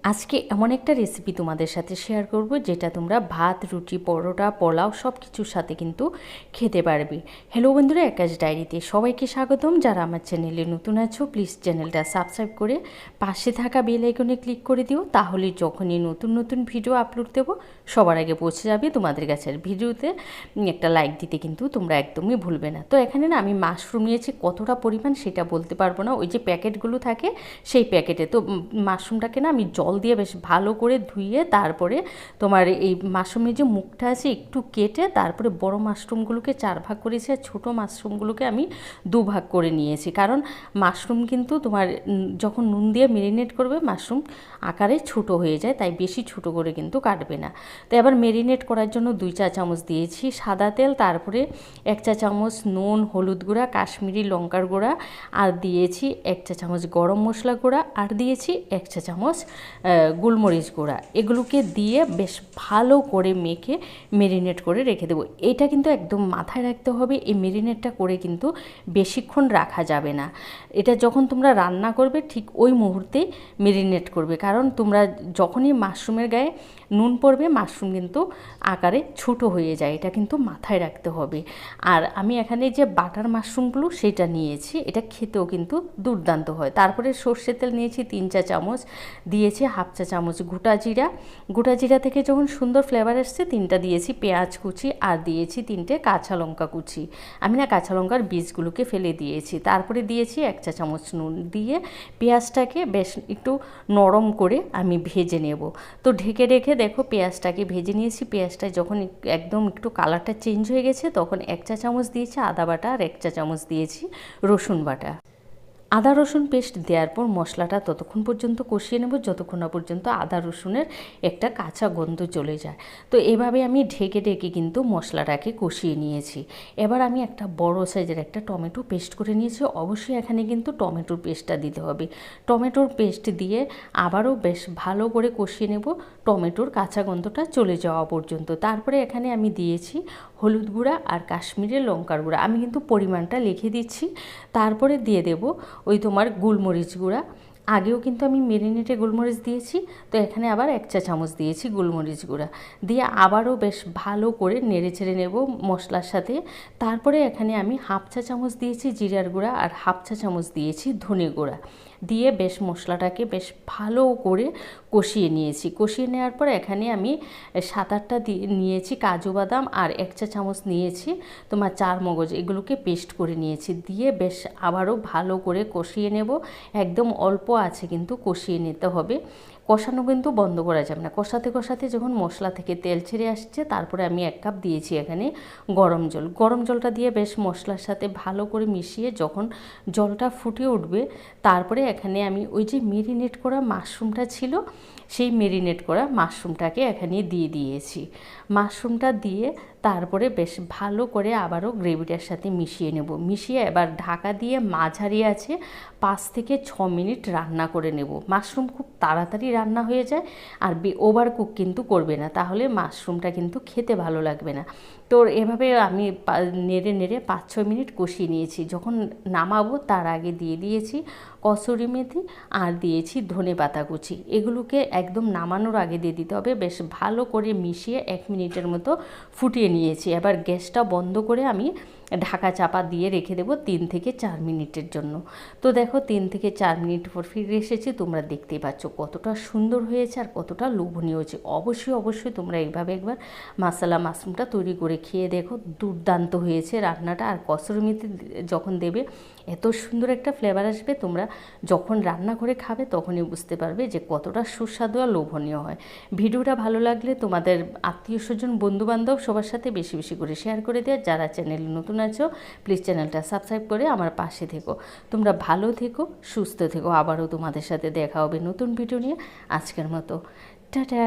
আজকে এমন একটা রেসিপি তোমাদের সাথে শেয়ার করব যেটা তোমরা ভাত, রুটি, পরোটা, পোলাও সব কিছুর সাথে কিন্তু খেতে পারবে। হ্যালো বন্ধুরা, একাজ ডায়েরিতে সবাইকে স্বাগতম। যারা আমার চ্যানেলে নতুন আছো প্লিজ চ্যানেলটা সাবস্ক্রাইব করে পাশে থাকা বেল আইকনে ক্লিক করে দিও, তাহলে যখনই নতুন নতুন ভিডিও আপলোড দেবো সবার আগে পৌঁছে যাবে তোমাদের কাছে। আর ভিডিওতে একটা লাইক দিতে কিন্তু তোমরা একদমই ভুলবে না। তো এখানে না আমি মাশরুম নিয়েছি, কতটা পরিমাণ সেটা বলতে পারবো না, ওই যে প্যাকেটগুলো থাকে সেই প্যাকেটে। তো মাশরুমটাকে না আমি জল দিয়ে বেশ ভালো করে ধুয়ে তারপরে তোমার এই মাশরুমের যে মুখটা আছে একটু কেটে তারপরে বড় মাশরুমগুলোকে 4 ভাগ করেছি আর ছোটো মাশরুমগুলোকে আমি 2 ভাগ করে নিয়েছি। কারণ মাশরুম কিন্তু তোমার যখন নুন দিয়ে মেরিনেট করবে মাশরুম আকারে ছোটো হয়ে যায়, তাই বেশি ছোটো করে কিন্তু কাটবে না। তো এবার মেরিনেট করার জন্য 2 চা চামচ দিয়েছি সাদা তেল, তারপরে 1 চা চামচ নুন, হলুদ গুঁড়া, কাশ্মীরি লঙ্কার গুঁড়া, আর দিয়েছি 1 চা চামচ গরম মশলা গুঁড়া, আর দিয়েছি 1 চা চামচ গোলমরিচ গুঁড়া। এগুলোকে দিয়ে বেশ ভালো করে মেখে মেরিনেট করে রেখে দেবো। এটা কিন্তু একদম মাথায় রাখতে হবে, এই মেরিনেটটা করে কিন্তু বেশিক্ষণ রাখা যাবে না। এটা যখন তোমরা রান্না করবে ঠিক ওই মুহূর্তেই মেরিনেট করবে, কারণ তোমরা যখনই মাশরুমের গায়ে নুন পড়বে মাশরুম কিন্তু আকারে ছোটো হয়ে যায়, এটা কিন্তু মাথায় রাখতে হবে। আর আমি এখানে যে বাটার মাশরুমগুলো সেটা নিয়েছি, এটা খেতেও কিন্তু দুর্দান্ত হয়। তারপরে সর্ষের তেল নিয়েছি 3 চা চামচ, দিয়েছি 1/2 চা চামচ গোটা জিরা। গোটা জিরা থেকে যখন সুন্দর ফ্লেভার এসছে 3টা দিয়েছি পেঁয়াজ কুচি, আর দিয়েছি 3টে কাঁচা লঙ্কা কুচি। আমি না কাঁচা লঙ্কার বীজগুলোকে ফেলে দিয়েছি। তারপরে দিয়েছি 1 চা চামচ নুন, দিয়ে পেঁয়াজটাকে বেশ একটু নরম করে আমি ভেজে নেব। তো ঢেকে রেখে দেখো পেঁয়াজটাকে ভেজে নিয়েছি। পেঁয়াজটা যখন একদম একটু কালারটা চেঞ্জ হয়ে গেছে তখন 1 চা চামচ দিয়েছি আদা বাটা, আর 1 চা চামচ দিয়েছি রসুন বাটা। আদা রসুন পেস্ট দেওয়ার পর মশলাটা ততক্ষণ পর্যন্ত কষিয়ে নেব যতক্ষণ না পর্যন্ত আদা রসুনের একটা কাঁচা গন্ধ চলে যায়। তো এভাবে আমি ঢেকে ঢেকে কিন্তু মশলাটাকে কষিয়ে নিয়েছি। এবার আমি একটা বড় সাইজের একটা টমেটো পেস্ট করে নিয়েছি। অবশ্যই এখানে কিন্তু টমেটোর পেস্টটা দিতে হবে। টমেটোর পেস্ট দিয়ে আবারও বেশ ভালো করে কষিয়ে নেব টমেটোর কাঁচা গন্ধটা চলে যাওয়া পর্যন্ত। তারপরে এখানে আমি দিয়েছি হলুদ গুঁড়া আর কাশ্মীরি লঙ্কার গুঁড়া, আমি কিন্তু পরিমাণটা লিখে দিচ্ছি। তারপরে দিয়ে দেব ওই তোমার গোলমরিচ গুঁড়া। আগেও কিন্তু আমি মেরিনেটে গোলমরিচ দিয়েছি, তো এখানে আবার 1 চা চামচ দিয়েছি গোলমরিচ গুঁড়া, দিয়ে আবারও বেশ ভালো করে নেড়ে চেড়ে নেব মশলার সাথে। তারপরে এখানে আমি 1/2 চা চামচ দিয়েছি জিরার গুঁড়া, আর 1/2 চা চামচ দিয়েছি ধনে গুঁড়া, দিয়ে বেশ মশলাটাকে বেশ ভালো করে কষিয়ে নিয়েছি। কষিয়ে নেওয়ার পর এখানে আমি 7-8টা নিয়েছি কাজু বাদাম, আর 1 চা চামচ নিয়েছি তোমার চারমগজ, এগুলোকে পেস্ট করে নিয়েছি, দিয়ে বেশ আবারও ভালো করে কষিয়ে নেব। একদম অল্প আছে কিন্তু কষিয়ে নিতে হবে, কষানো কিন্তু বন্ধ করা যাবে না। কষাতে কষাতে যখন মশলা থেকে তেল ছেড়ে আসছে তারপরে আমি 1 কাপ দিয়েছি এখানে গরম জল। গরম জলটা দিয়ে বেশ মশলার সাথে ভালো করে মিশিয়ে যখন জলটা ফুটে উঠবে তারপরে এখানে আমি ওই যে মেরিনেট করা মাশরুমটা ছিল সেই মেরিনেট করা মাশরুমটাকে এখানে দিয়ে দিয়েছি। মাশরুমটা দিয়ে তারপরে বেশ ভালো করে আবারও গ্রেভিটার সাথে মিশিয়ে নেব। মিশিয়ে এবার ঢাকা দিয়ে মাঝারি আছে 5 থেকে 6 মিনিট রান্না করে নেব। মাশরুম খুব তাড়াতাড়ি রান্না হয়ে যায়, আর ওভার কুক কিন্তু করবে না, তাহলে মাশরুমটা কিন্তু খেতে ভালো লাগবে না। তো এভাবে আমি নেড়ে নেড়ে 5-6 মিনিট কষিয়ে নিয়েছি। যখন নামাবো তার আগে দিয়ে দিয়েছি কসুরি মেথি, আর দিয়েছি ধনে পাতা কুচি। এগুলোকে একদম নামানোর আগে দিয়ে দিতে হবে। বেশ ভালো করে মিশিয়ে 1 মিনিটের মতো ফুটিয়ে নিয়েছি। এবার গ্যাসটা বন্ধ করে আমি ঢাকা চাপা দিয়ে রেখে দেবো 3 থেকে 4 মিনিটের জন্য। তো দেখো 3 থেকে 4 মিনিট পর ফিরে এসেছি, তোমরা দেখতেই পাচ্ছ কতটা সুন্দর হয়েছে আর কতটা লোভনীয় হয়েছে। অবশ্যই অবশ্যই তোমরা এইভাবে একবার মাসালা মাশরুমটা তৈরি করে খেয়ে দেখো, দুর্দান্ত হয়েছে রান্নাটা। আর কসুরি মেথি যখন দেবে এত সুন্দর একটা ফ্লেভার আসবে, তোমরা যখন রান্না করে খাবে তখনই বুঝতে পারবে যে কতটা সুস্বাদু আর লোভনীয় হয়। ভিডিওটা ভালো লাগলে তোমাদের আত্মীয় স্বজন বন্ধুবান্ধব সবার সাথে বেশি বেশি করে শেয়ার করে দেওয়া। যারা চ্যানেলে নতুন আছো প্লিজ চ্যানেলটা সাবস্ক্রাইব করে আমার পাশে থেকো। তোমরা ভালো থেকো, সুস্থ থেকো। আবারও তোমাদের সাথে দেখা হবে নতুন ভিডিও নিয়ে। আজকের মতো টাটা।